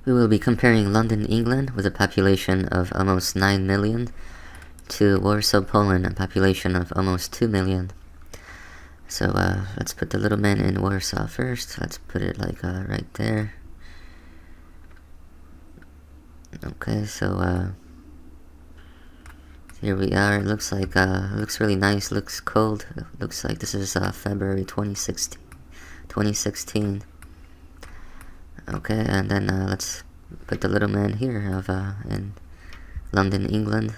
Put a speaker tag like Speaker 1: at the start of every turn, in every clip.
Speaker 1: We will be comparing London, England, with a population of almost 9 million, to Warsaw, Poland, a population of almost 2 million. So let's put the little man in Warsaw first. Let's put it like right there. Okay, so here we are. It looks like looks really nice. Looks cold. It looks like this is February 2016. Okay, and then let's put the little man here of in London, England.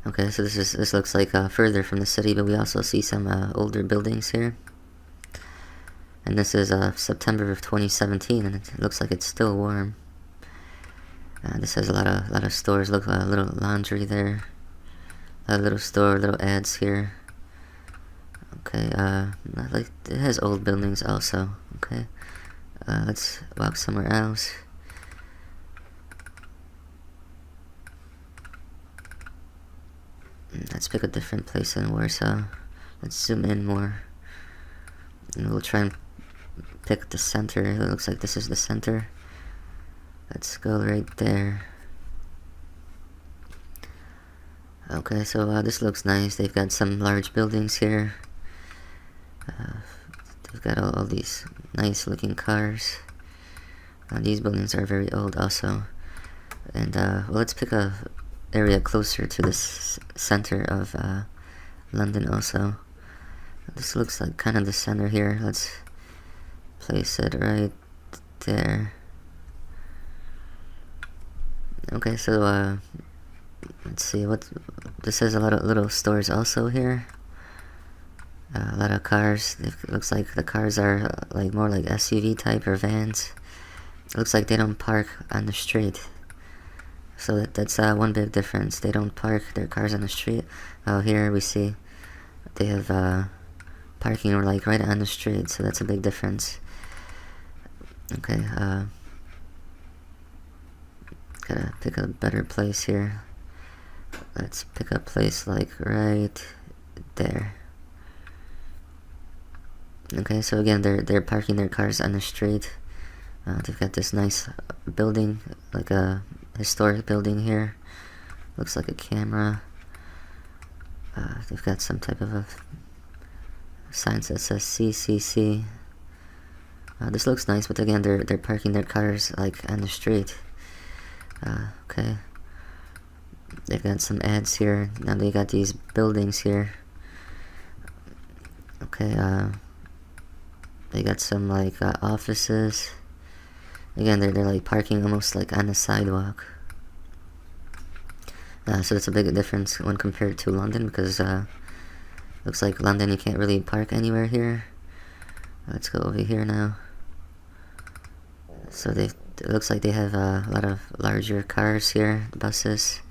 Speaker 1: Okay, so this looks like further from the city, but we also see some older buildings here. And this is September of 2017, and it looks like it's still warm. This has a lot of stores. Look, a little laundry there, a little store, little ads here. Okay, like it has old buildings also. Okay, let's walk somewhere else. Let's pick a different place in Warsaw. Let's zoom in more. And we'll try and pick the center. It looks like this is the center. Let's go right there. Okay, so this looks nice. They've got some large buildings here. They've got all these nice looking cars. These buildings are very old also. And well, let's pick a area closer to this center of London also. This looks like kind of the center here. Let's place it right there. Okay, so let's see what this has. A lot of little stores also here. A lot of cars. It looks like the cars are like more like SUV type or vans. It looks like they don't park on the street. So that's one big difference. They don't park their cars on the street. Oh, here we see they have parking like right on the street. So that's a big difference. Okay, gotta pick a better place here. Let's pick a place like right there. Okay, so again, they're parking their cars on the street. They've got this nice building, like a historic building here. Looks like a camera. They've got some type of a sign that says CCC. This looks nice, but again, they're parking their cars like on the street. Okay. They've got some ads here. Now they got these buildings here. Okay. They got some like offices. Again, they're like parking almost like on the sidewalk. So that's a big difference when compared to London, because looks like London you can't really park anywhere here. Let's go over here now. So it looks like they have a lot of larger cars here, buses.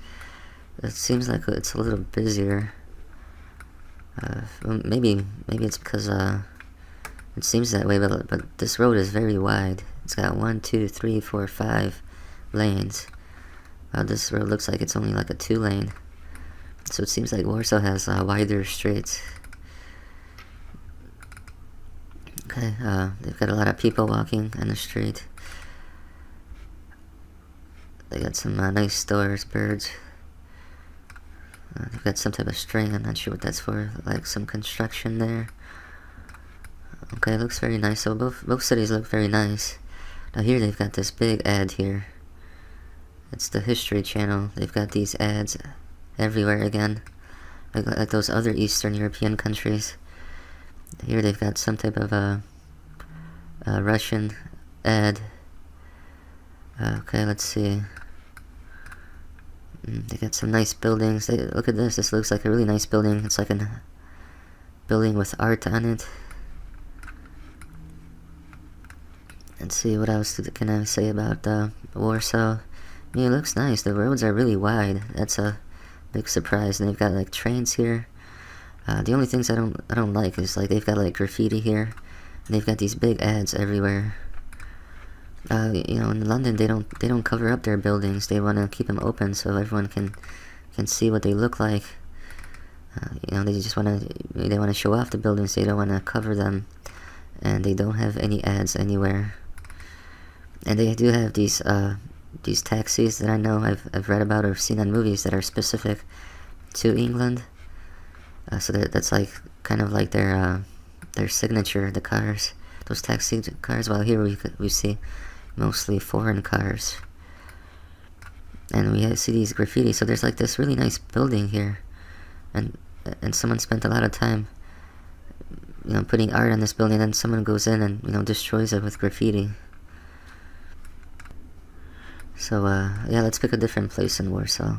Speaker 1: It seems like it's a little busier. Well, maybe it's because it seems that way, but this road is very wide. It's got 1, 2, 3, 4, 5 lanes. This road looks like it's only like a 2-lane. So it seems like Warsaw has wider streets. Okay, they've got a lot of people walking on the street. They got some nice stores, birds. They've got some type of string, I'm not sure what that's for, like some construction there. Okay, it looks very nice. So both cities look very nice. Now here they've got this big ad here. It's the History Channel. They've got these ads everywhere again, like those other Eastern European countries. Here they've got some type of a Russian ad. Okay, let's see. They got some nice buildings. Look at this. This looks like a really nice building. It's like a building with art on it. Let's see, what else can I say about Warsaw? I mean, it looks nice. The roads are really wide. That's a big surprise. And they've got like trains here. The only things I don't like is like they've got like graffiti here, and they've got these big ads everywhere. You know, in London they don't cover up their buildings. They want to keep them open so everyone can see what they look like. You know, they want to show off the buildings. They don't want to cover them. and they don't have any ads anywhere. And they do have these taxis that I know I've read about or seen on movies that are specific to England. So that's like kind of like their signature, the cars, those taxi cars. While here we see mostly foreign cars, and we see these graffiti. So there's like this really nice building here, and someone spent a lot of time, putting art on this building. And then someone goes in and destroys it with graffiti. So yeah, let's pick a different place in Warsaw.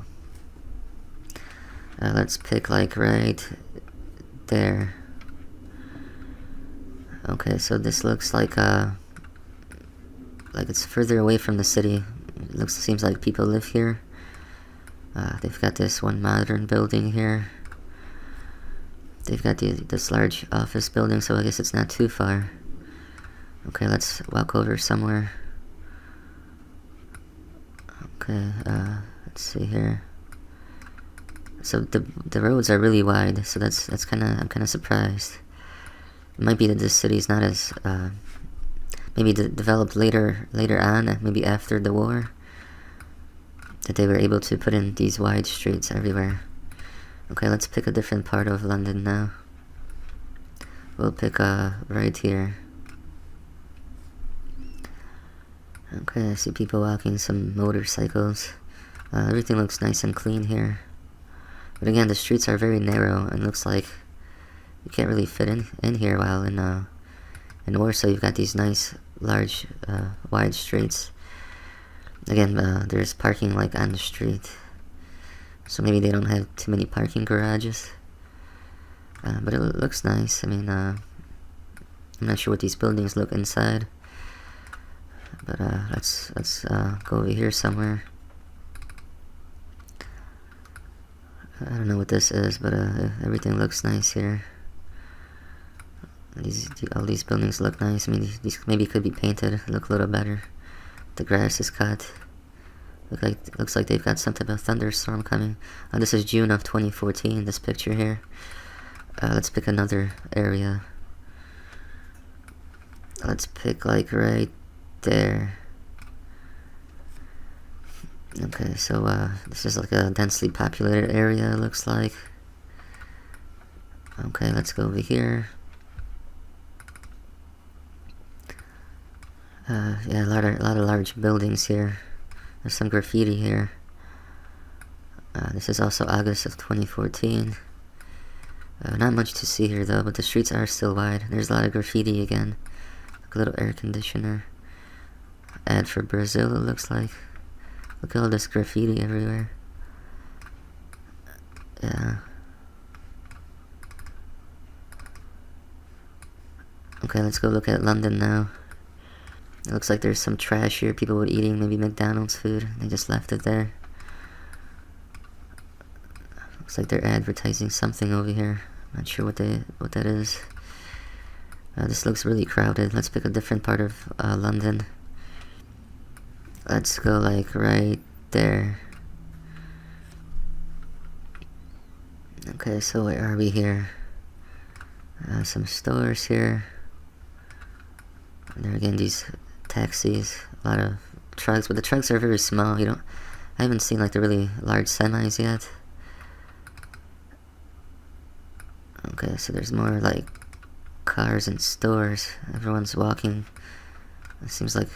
Speaker 1: Let's pick like right there. Okay, so this looks like it's further away from the city. Seems like people live here. They've got this one modern building here. They've got this large office building, so I guess it's not too far. Okay, let's walk over somewhere. Okay, let's see here. So the roads are really wide, so I'm kind of surprised. It might be that this city is not as maybe developed later on, maybe after the war, that they were able to put in these wide streets everywhere. Okay, let's pick a different part of London now. We'll pick right here. Okay, I see people walking, some motorcycles. Everything looks nice and clean here. But again, the streets are very narrow, and looks like you can't really fit in here. While in Warsaw, you've got these nice, large, wide streets. Again, there's parking like on the street, so maybe they don't have too many parking garages. But it looks nice. I mean, I'm not sure what these buildings look inside. But let's go over here somewhere. I don't know what this is, but everything looks nice here. All these buildings look nice. I mean, these maybe could be painted, look a little better. The grass is cut. Looks like they've got some type of thunderstorm coming. This is June of 2014. This picture here. Let's pick another area. Let's pick like right there. Okay, so this is like a densely populated area, it looks like. Okay, let's go over here. Yeah, a lot of large buildings here. There's some graffiti here. This is also August of 2014. Not much to see here though, but the streets are still wide. There's a lot of graffiti again. Like a little air conditioner. Ad for Brazil, it looks like. Look at all this graffiti everywhere. Yeah. Okay, let's go look at London now. It looks like there's some trash here. People were eating maybe McDonald's food. They just left it there. Looks like they're advertising something over here. Not sure what that is. This looks really crowded. Let's pick a different part of London. Let's go like right there. Okay, so where are we here? Some stores here. And there again, these taxis, a lot of trucks, but the trucks are very small. I haven't seen like the really large semis yet. Okay, so there's more like cars and stores. Everyone's walking. It seems like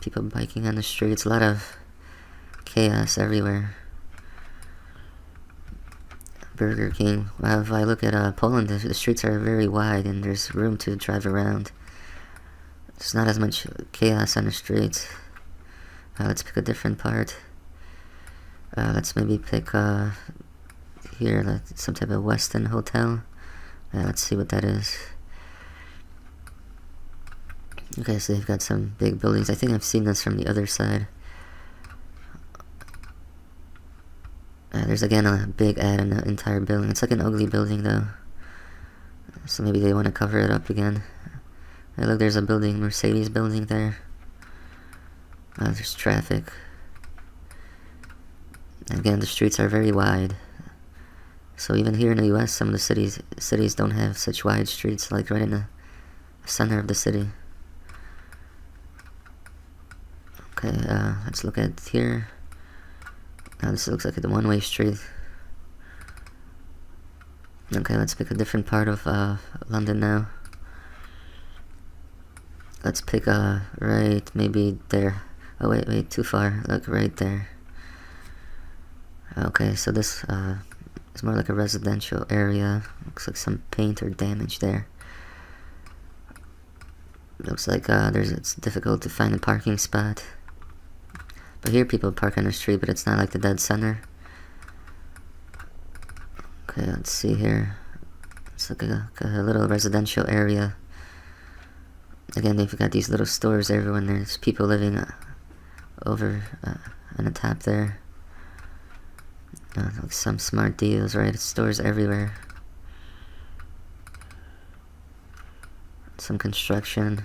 Speaker 1: people biking on the streets. A lot of chaos everywhere. Burger King. Wow, if I look at Poland, the streets are very wide and there's room to drive around. There's not as much chaos on the streets. Let's pick a different part. Let's maybe pick here, like some type of Westin hotel. Let's see what that is. Okay, so they've got some big buildings. I think I've seen this from the other side. There's again a big ad in the entire building. It's like an ugly building though. So maybe they want to cover it up again. Hey, look, there's a building, Mercedes building there. There's traffic. Again, the streets are very wide. So even here in the US, some of the cities don't have such wide streets, like right in center of the city. Okay, let's look at here. Now this looks like a one-way street. Okay, let's pick a different part of London now. Let's pick right, maybe there. Oh wait, too far. Look, right there. Okay, so this is more like a residential area. Looks like some paint or damage there. Looks like it's difficult to find a parking spot. But here people park on the street, but it's not like the dead center. Okay, let's see here. It's like a little residential area. Again, they've got these little stores everywhere. There's people living over on the top there. Like some smart deals, right? Stores everywhere. Some construction.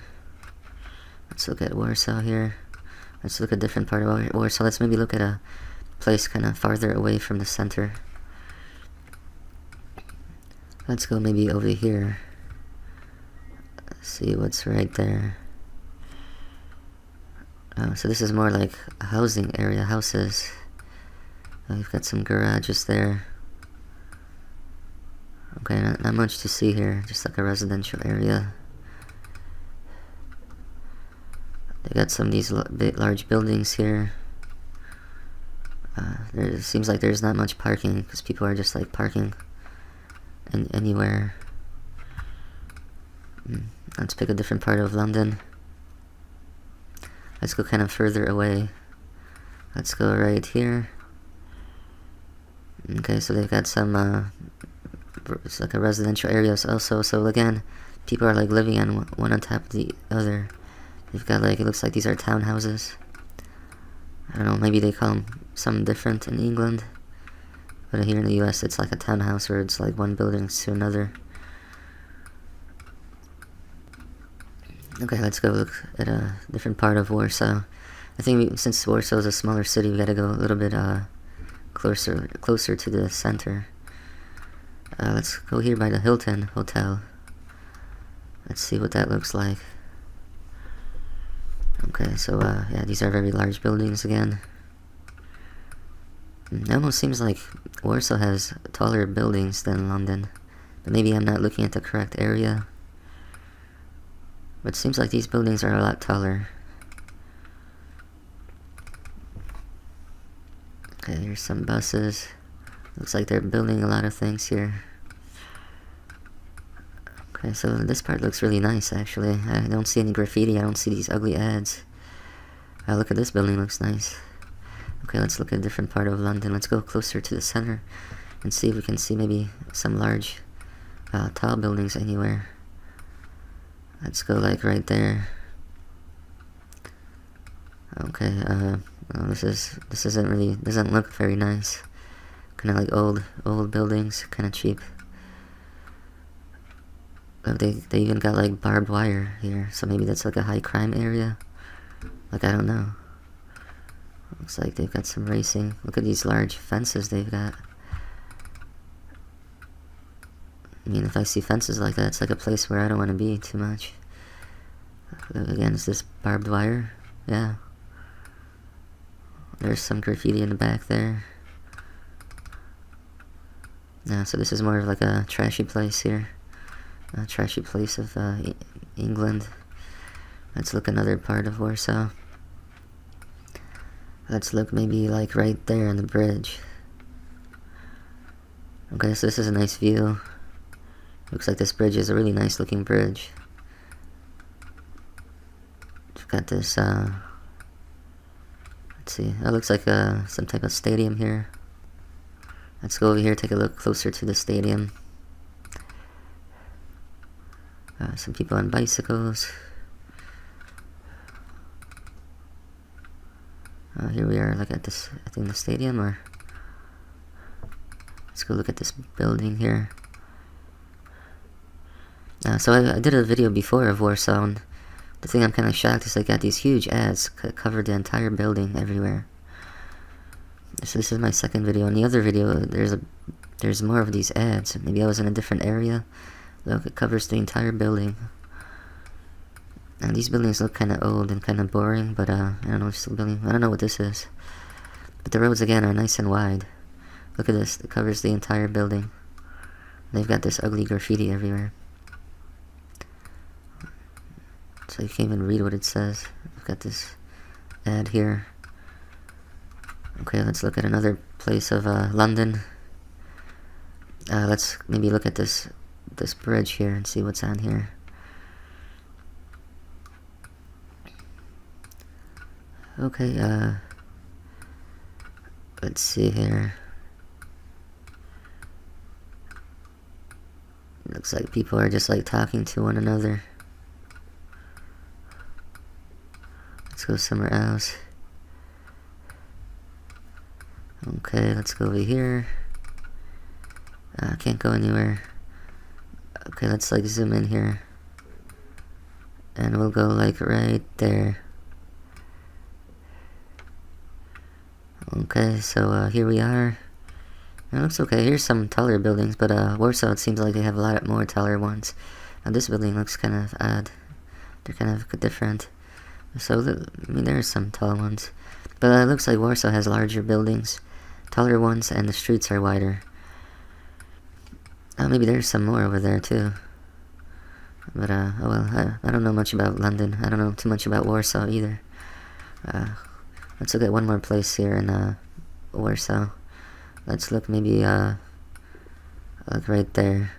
Speaker 1: Let's look at Warsaw here. Let's look at a different part of Warsaw. Let's maybe look at a place kind of farther away from the center. Let's go maybe over here. Let's see what's right there. So this is more like a housing area, houses. We've got some garages there. Okay, not much to see here, just like a residential area. They got some of these large buildings here. It seems like there's not much parking because people are just like parking anywhere. Let's pick a different part of London. Let's go kind of further away. Let's go right here. Okay, so they've got some it's like a residential area also. So again, people are like living on one on top of the other. They've got like, it looks like these are townhouses. I don't know, maybe they call them something different in England. But here in the US, it's like a townhouse where it's like one building to another. Okay, let's go look at a different part of Warsaw. I think since Warsaw is a smaller city, we gotta go a little bit closer to the center. Let's go here by the Hilton Hotel. Let's see what that looks like. Okay, so yeah, these are very large buildings again. It almost seems like Warsaw has taller buildings than London. But maybe I'm not looking at the correct area. But it seems like these buildings are a lot taller. Okay, here's some buses. Looks like they're building a lot of things here. Okay, so this part looks really nice actually. I don't see any graffiti, I don't see these ugly ads. Look at this building, looks nice. Okay, let's look at a different part of London. Let's go closer to the center and see if we can see maybe some large tall buildings anywhere. Let's go like right there. Okay, this isn't really, doesn't look very nice. Kind of like old buildings, kind of cheap. Look, they even got like barbed wire here, so maybe that's like a high crime area. Like, I don't know. Looks like they've got some racing. Look at these large fences they've got. I mean, if I see fences like that, it's like a place where I don't want to be too much. Again, is this barbed wire? Yeah. There's some graffiti in the back there. Yeah, so this is more of like a trashy place here. A trashy place of England. Let's look another part of Warsaw. Let's look maybe like right there on the bridge. Okay, so this is a nice view. Looks like this bridge is a really nice looking bridge. We've got this, let's see, it looks like some type of stadium here. Let's go over here, take a look closer to the stadium. Some people on bicycles. Here we are, like at this, I think the stadium, or let's go look at this building here. So I did a video before of Warsaw, and the thing I'm kind of shocked is they got these huge ads covered the entire building everywhere. So this is my second video. In the other video, there's more of these ads. Maybe I was in a different area. Look, it covers the entire building. And these buildings look kind of old and kind of boring, but I don't know, still building. I don't know what this is. But the roads again are nice and wide. Look at this, it covers the entire building. They've got this ugly graffiti everywhere. So you can't even read what it says. We've got this ad here. Okay, let's look at another place of London. Let's maybe look at this bridge here and see what's on here. Okay, let's see here. Looks like people are just like talking to one another. Let's go somewhere else. Okay, let's go over here. I can't go anywhere. Okay, let's like zoom in here. And we'll go like right there. Okay, so here we are. It looks okay. Here's some taller buildings, but Warsaw, it seems like they have a lot more taller ones. And this building looks kind of odd. They're kind of different. So, I mean, there are some tall ones. But it looks like Warsaw has larger buildings, taller ones, and the streets are wider. Maybe there's some more over there, too. But, oh well, I don't know much about London. I don't know too much about Warsaw, either. Let's look at one more place here in Warsaw. Let's look maybe like right there.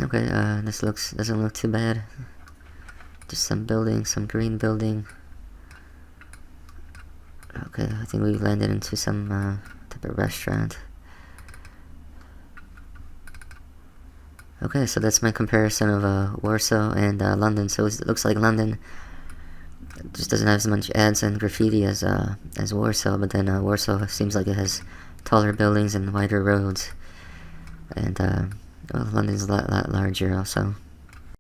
Speaker 1: Okay, this doesn't look too bad. Just some building, some green building. Okay, I think we landed into some type of restaurant. Okay, so that's my comparison of Warsaw and London. So it looks like London just doesn't have as much ads and graffiti as Warsaw, but then Warsaw seems like it has taller buildings and wider roads, and well, London's a lot larger also.